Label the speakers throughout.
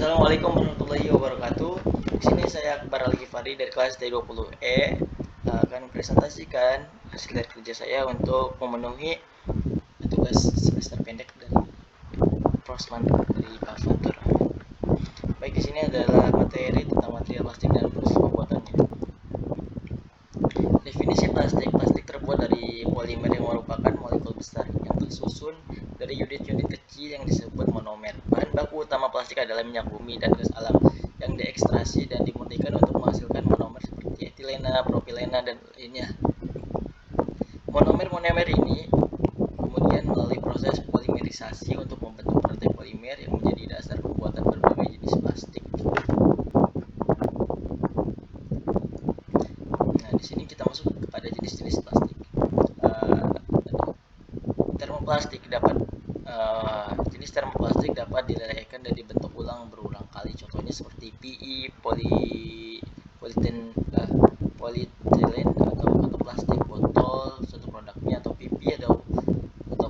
Speaker 1: Assalamualaikum warahmatullahi wabarakatuh. Di sini saya Akbar Al-Ghifari dari kelas T20E akan presentasikan hasil dari kerja saya untuk memenuhi tugas semester pendek dan proslan dari Pak Fatur. Baik, di sini adalah materi tentang material plastik dan proses pembuatannya. Definisi plastik. Plastik terbuat dari polimer yang merupakan molekul besar yang tersusun dari unit-unit kecil yang disebut monomer. Bahan baku utama plastik adalah minyak bumi dan gas alam yang diekstraksi dan dimurnikan untuk menghasilkan monomer seperti etilena, propilena, dan lainnya. Monomer ini kemudian melalui proses polimerisasi untuk membentuk rantai polimer yang menjadi dasar pembuatan berbagai jenis plastik. Nah, di sini kita masuk kepada jenis-jenis plastik. Termoplastik dapat jenis termoplastik dapat dilelehkan dan dibentuk ulang berulang kali. Contohnya seperti PE, polietilen atau plastik botol suatu produknya, atau PP atau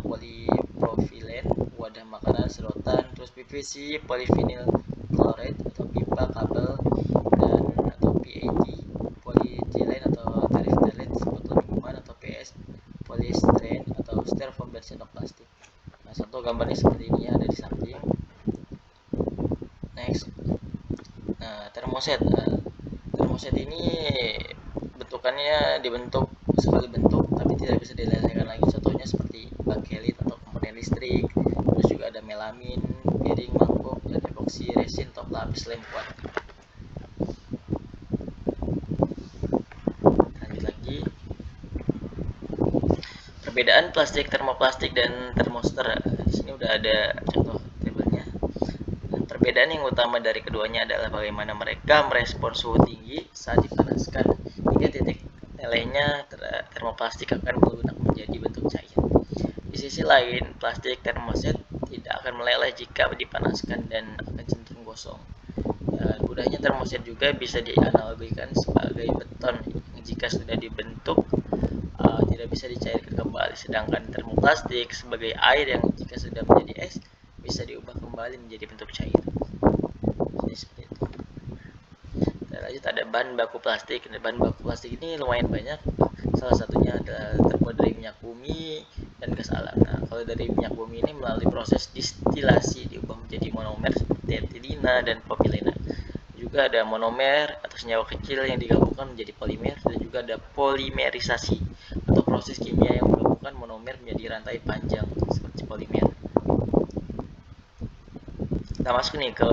Speaker 1: polipropilen wadah makanan, sedotan, terus PVC, polyvinyl chloride atau pipa kabel, dan atau PET, polyethylene atau terephthalate botol minuman, atau PS, polyester atau styrofoam dan sendok plastik. Nah, contoh gambarnya seperti ini ada di samping. Next, termoset. Termoset ini bentukannya dibentuk sekali bentuk tapi tidak bisa dilelehkan lagi. Contohnya seperti bakelit atau komponen listrik. Terus juga ada melamin, piring, mangkok, dan epoksi resin atau pelapis lem kuat. Lanjut lagi. Perbedaan plastik termoplastik dan termoster. Di sini udah ada contoh tabelnya. Perbedaan yang utama dari keduanya adalah bagaimana mereka merespon suhu tinggi saat dipanaskan hingga titik lelehnya. Termoplastik akan melunak menjadi bentuk cair. Di sisi lain, plastik termoset tidak akan meleleh jika dipanaskan dan akan cenderung gosong. Mudahnya termoset juga bisa dianalogikan sebagai beton jika sudah dibentuk tidak bisa dicairkan kembali, sedangkan termoplastik sebagai air yang jika sudah menjadi es bisa diubah kembali menjadi bentuk cair. Jadi seperti itu. Dan lanjut ada bahan baku plastik. Bahan baku plastik ini lumayan banyak. Salah satunya adalah terbuat dari minyak bumi dan gas alam. Nah, kalau dari minyak bumi ini melalui proses distilasi diubah menjadi monomer seperti etilena dan propilena. Juga ada monomer atau senyawa kecil yang digabungkan menjadi polimer, dan juga ada polimerisasi atau proses kimia yang menggabungkan monomer menjadi rantai panjang seperti polimer. Kita masuk nih ke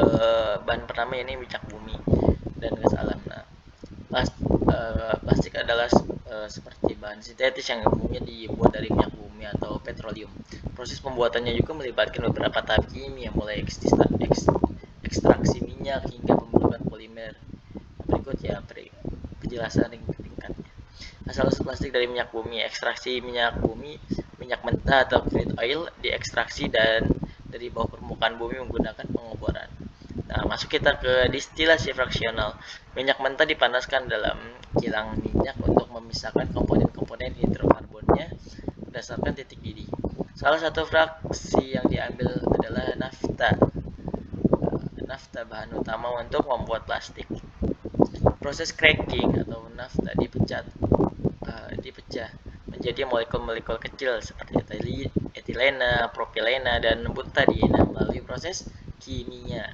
Speaker 1: bahan pertama, ini minyak bumi dan gas alam. Nah, plastik adalah seperti bahan sintetis yang umumnya dibuat dari minyak bumi atau petroleum. Proses pembuatannya juga melibatkan beberapa tahap kimia, mulai ekstraksi minyak hingga pembentukan polimer. Berikut ya penjelasan ringkasnya. Asal-usul plastik dari minyak bumi. Ekstraksi minyak bumi, minyak mentah atau crude oil diekstraksi dan dari bawah permukaan bumi menggunakan pengoboran. Nah, masuk kita ke distilasi fraksional. Minyak mentah dipanaskan dalam kilang minyak untuk memisahkan komponen-komponen hidrokarbonnya berdasarkan titik didih. Salah satu fraksi yang diambil adalah nafta. Nafta bahan utama untuk membuat plastik. Proses cracking atau nafta dipecah menjadi molekul-molekul kecil seperti etilena, propilena, dan butadiena melalui proses kimia.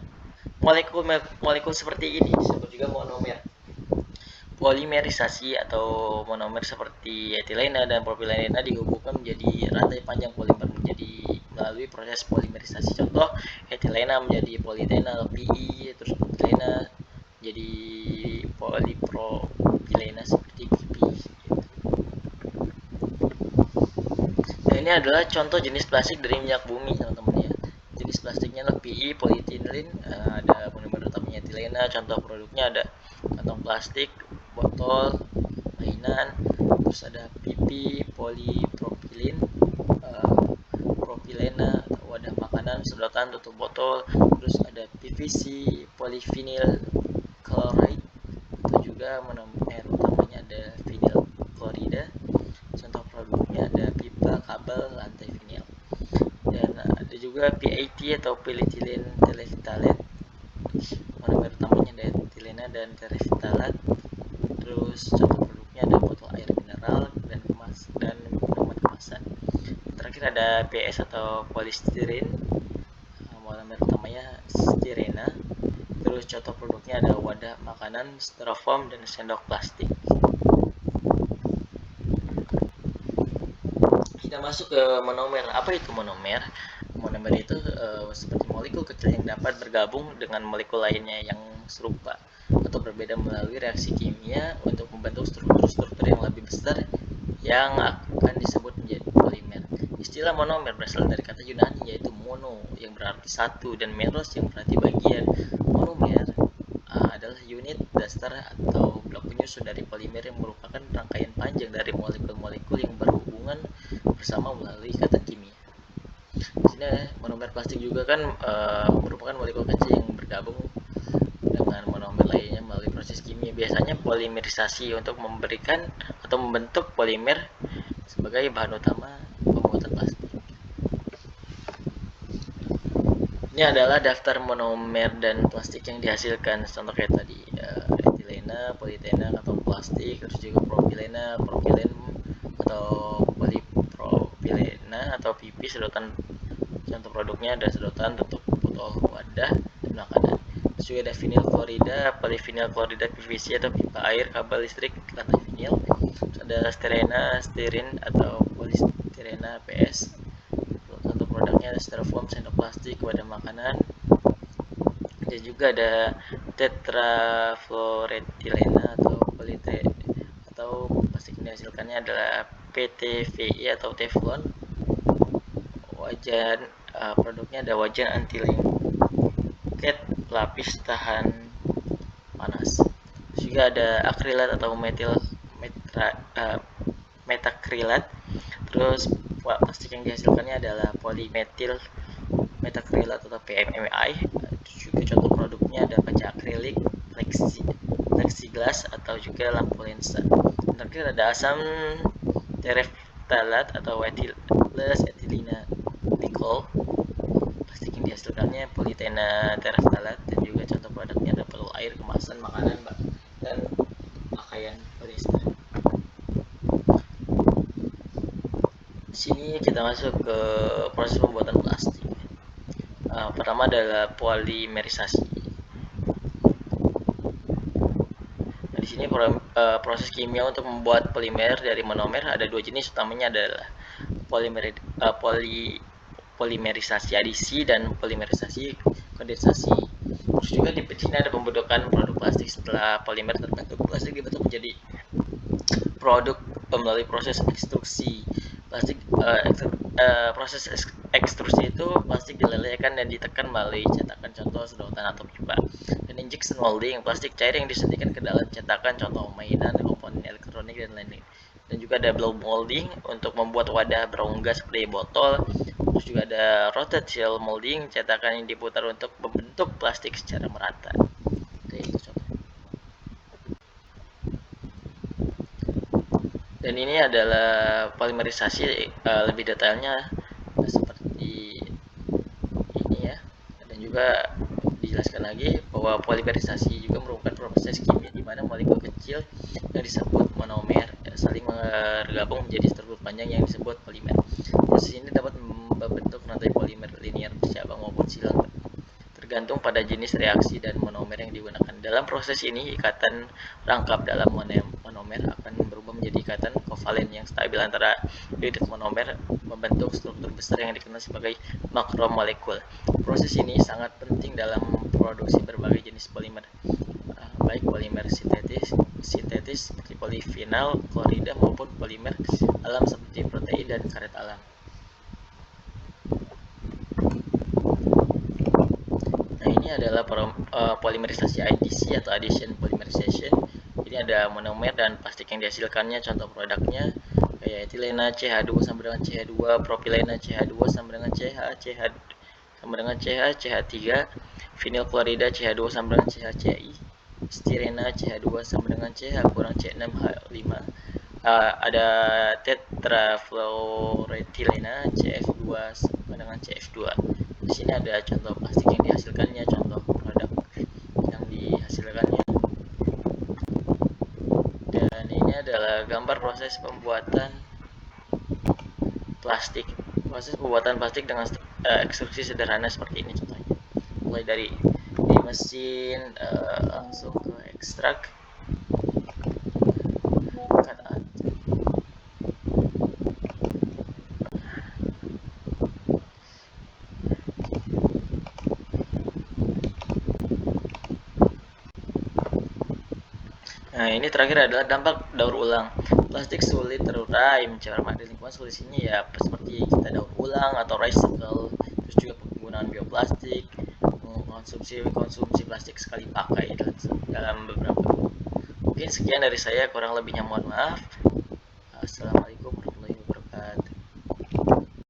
Speaker 1: Molekul seperti ini disebut juga monomer. Polimerisasi atau monomer seperti etilena dan propilena dihubungkan menjadi rantai panjang polimer melalui proses polimerisasi. Contoh, etilena menjadi polietena atau PE, terus propilena jadi polipropilena seperti PP. Nah, ini adalah contoh jenis plastik dari minyak bumi, teman-teman ya. Jenis plastiknya adalah PE, polyethylene, ada monomer utamanya etilena. Contoh produknya ada kantong plastik, botol, mainan, terus ada PP, polypropylene, propilena, wadah makanan, sedotan, tutup botol, terus ada PVC, polyvinyl chloride, itu juga monomer utamanya ada vinyl chloride. Contoh produknya ada pipa, kabel, lantai vinil. Dan ada juga PET atau polyethylene terephthalate. dan tereftalat. Terus contoh produknya ada botol air mineral dan minuman kemasan. Terakhir ada PS atau polistiren, monomer utamanya stirena. Terus contoh produknya ada wadah makanan, styrofoam, dan sendok plastik. Kita masuk ke monomer. Apa itu monomer? Monomer itu seperti molekul kecil yang dapat bergabung dengan molekul lainnya yang serupa atau berbeda melalui reaksi kimia untuk membentuk struktur-struktur yang lebih besar yang akan disebut menjadi polimer. Istilah monomer berasal dari kata Yunani yaitu mono yang berarti satu dan meros yang berarti bagian. Monomer adalah unit dasar atau blok penyusun dari polimer yang merupakan rangkaian panjang dari molekul-molekul yang berhubungan bersama melalui ikatan kimia. Di sini monomer plastik juga kan merupakan molekul kecil yang bergabung dengan monomer lainnya melalui proses kimia. Biasanya polimerisasi untuk memberikan atau membentuk polimer sebagai bahan utama pembuatan plastik. Ini adalah daftar monomer dan plastik yang dihasilkan. Contoh kayak tadi etilena, politena atau plastik, terus juga propilena, propilen atau polipropilena atau PP. Sedotan contoh produknya ada sedotan tutup botol wadah dan makanan. Terus juga ada vinil klorida, polivinil klorida PVC atau pipa air, kabel listrik, rantai vinil. Terus ada styrena, styren atau polystyrena PS. Contoh produknya ada styrofoam, sendok plastik, wadah makanan. Dan juga ada tetrafluoretilena atau atau plastik yang dihasilkannya adalah PTFE atau teflon. Wajan produknya ada wajan anti lengket, lapis tahan panas. Terus juga ada akrilat atau metakrilat. Terus plastik yang dihasilkannya adalah polimetil metakrilat atau PMMI. Juga contoh produknya ada kaca akrilik, plexiglass atau juga lampu lensa. Terakhir ada asam tereftalat atau etilena glycol. Plastik yang dihasilkannya politena tereftalat. Dan juga contoh produknya ada botol air kemasan makanan dan pakaian polyester. Sini kita masuk ke proses pembuatan plastik. Pertama adalah polimerisasi. Nah, di sini proses kimia untuk membuat polimer dari monomer ada dua jenis, utamanya adalah polimerisasi adisi dan polimerisasi kondensasi. Terus juga di sini ada pembentukan produk plastik. Setelah polimer terbentuk, plastik dibentuk menjadi produk melalui proses ekstruksi. Proses ekstrusi itu plastik dilelehkan dan ditekan melalui cetakan, contoh sedotan atau pipa. Dan injection molding, plastik cair yang disuntikkan ke dalam cetakan, contoh mainan, komponen elektronik dan lain-lain. Dan juga ada blow molding untuk membuat wadah berongga seperti botol. Terus juga ada rotational molding, cetakan yang diputar untuk membentuk plastik secara merata. Itu contoh. Dan ini adalah polimerisasi, lebih detailnya seperti ini ya. Dan juga dijelaskan lagi bahwa polimerisasi juga merupakan proses kimia di mana molekul kecil yang disebut monomer saling bergabung menjadi struktur panjang yang disebut polimer. Proses ini dapat membentuk rantai polimer linear bercabang maupun silang, tergantung pada jenis reaksi dan monomer yang digunakan. Dalam proses ini, ikatan rangkap dalam monomer akan berubah menjadi ikatan kovalen yang stabil antara unit monomer, membentuk struktur besar yang dikenal sebagai makromolekul. Proses ini sangat penting dalam produksi berbagai jenis polimer, baik polimer sintetis seperti polivinil klorida maupun polimer alam seperti protein dan karet alam. Nah, ini adalah polimerisasi adisi atau addition polymerization. Ini ada monomer dan plastik yang dihasilkannya. Contoh produknya kayak etilena CH2 sama dengan CH2, propilena CH2 sama dengan CH sama dengan CH3, vinil klorida CH2 sama dengan CHCI, stirena CH2 sama dengan CH kurang C6H5. Ada tetrafluoretilena CF2 sama dengan CF2. Di sini ada contoh plastik yang dihasilkannya, contoh produk yang dihasilkannya. adalah gambar proses pembuatan plastik. Proses pembuatan plastik dengan ekstruksi sederhana seperti ini contohnya. Mulai dari di mesin langsung ke ekstrak, cut out. Nah, ini terakhir adalah dampak daur ulang. Plastik sulit terurai, mencermat di lingkungan. Solusinya ya seperti kita daur ulang atau recycle, terus juga penggunaan bioplastik, konsumsi plastik sekali pakai dalam beberapa. Mungkin sekian dari saya, kurang lebihnya mohon maaf.